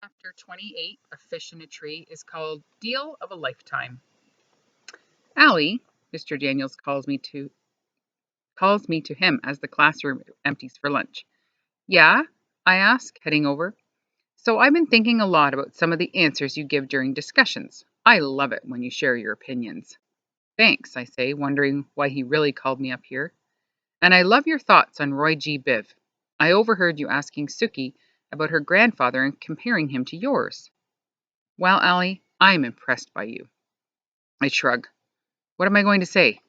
Chapter 28, A Fish in a Tree, is called Deal of a Lifetime. Allie, Mr. Daniels calls me to him as the classroom empties for lunch. Yeah? I ask, heading over. So I've been thinking a lot about some of the answers you give during discussions. I love it when you share your opinions. Thanks, I say, wondering why he really called me up here. And I love your thoughts on Roy G. Biv. I overheard you asking Suki about her grandfather and comparing him to yours. Well, Allie, I'm impressed by you. I shrug. What am I going to say?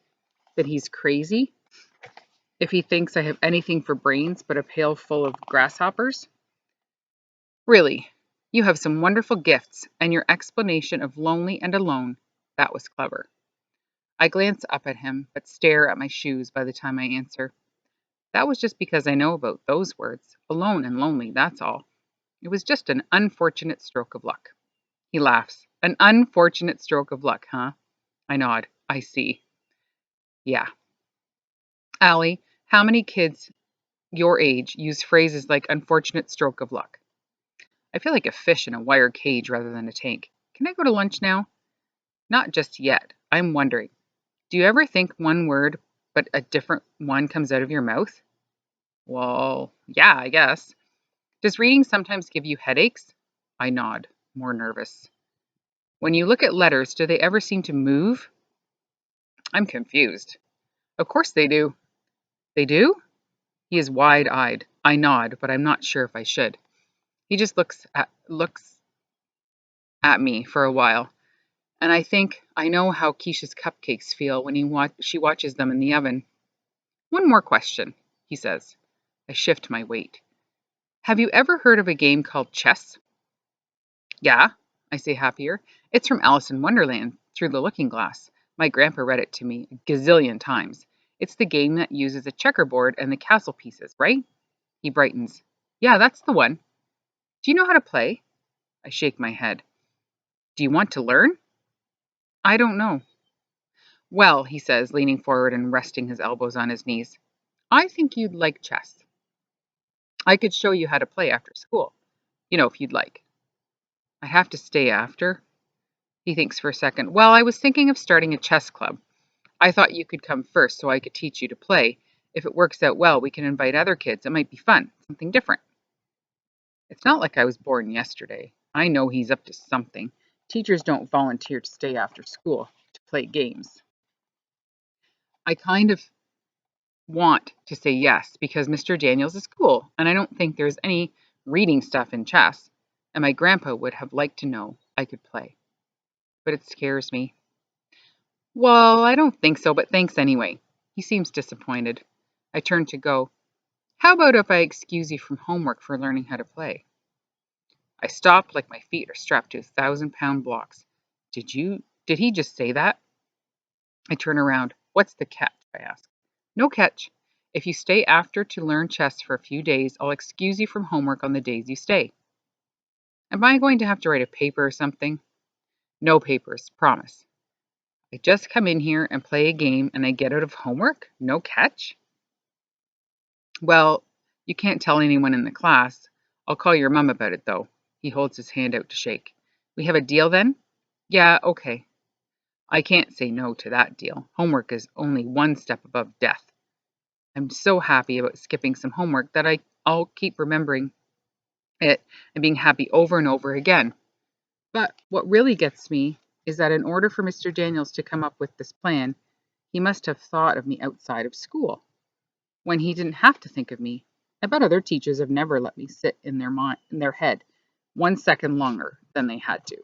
That he's crazy? If he thinks I have anything for brains but a pail full of grasshoppers? Really, you have some wonderful gifts, and your explanation of lonely and alone, that was clever. I glance up at him, but stare at my shoes by the time I answer. That was just because I know about those words. Alone and lonely, that's all. It was just an unfortunate stroke of luck. He laughs. An unfortunate stroke of luck, huh? I nod. I see. Yeah. Allie, how many kids your age use phrases like unfortunate stroke of luck? I feel like a fish in a wire cage rather than a tank. Can I go to lunch now? Not just yet. I'm wondering. Do you ever think one word, but a different one comes out of your mouth? Well, yeah, I guess. Does reading sometimes give you headaches? I nod, more nervous. When you look at letters, do they ever seem to move? I'm confused. Of course they do. They do? He is wide-eyed. I nod, but I'm not sure if I should. He just looks at me for a while, and I think I know how Keisha's cupcakes feel when she watches them in the oven. One more question, he says. I shift my weight. Have you ever heard of a game called chess? Yeah, I say happier. It's from Alice in Wonderland, Through the Looking Glass. My grandpa read it to me a gazillion times. It's the game that uses a checkerboard and the castle pieces, right? He brightens. Yeah, that's the one. Do you know how to play? I shake my head. Do you want to learn? I don't know. Well, he says, leaning forward and resting his elbows on his knees. I think you'd like chess. I could show you how to play after school. If you'd like. I have to stay after. He thinks for a second. Well, I was thinking of starting a chess club. I thought you could come first so I could teach you to play. If it works out well, we can invite other kids. It might be fun, something different. It's not like I was born yesterday. I know he's up to something. Teachers don't volunteer to stay after school to play games. I kind of want to say yes because Mr. Daniels is cool, and I don't think there's any reading stuff in chess, and my grandpa would have liked to know I could play. But it scares me. Well, I don't think so, but thanks anyway. He seems disappointed. I turn to go. How about if I excuse you from homework for learning how to play? I stop like my feet are strapped to 1,000-pound blocks. Did he just say that? I turn around. What's the catch? I ask. No catch. If you stay after to learn chess for a few days, I'll excuse you from homework on the days you stay. Am I going to have to write a paper or something? No papers, promise. I just come in here and play a game and I get out of homework? No catch? Well, you can't tell anyone in the class. I'll call your mum about it, though. He holds his hand out to shake. We have a deal then? Yeah, okay. I can't say no to that deal. Homework is only one step above death. I'm so happy about skipping some homework that I'll keep remembering it and being happy over and over again. But what really gets me is that in order for Mr. Daniels to come up with this plan, he must have thought of me outside of school. When he didn't have to think of me, I bet other teachers have never let me sit in their head 1 second longer than they had to.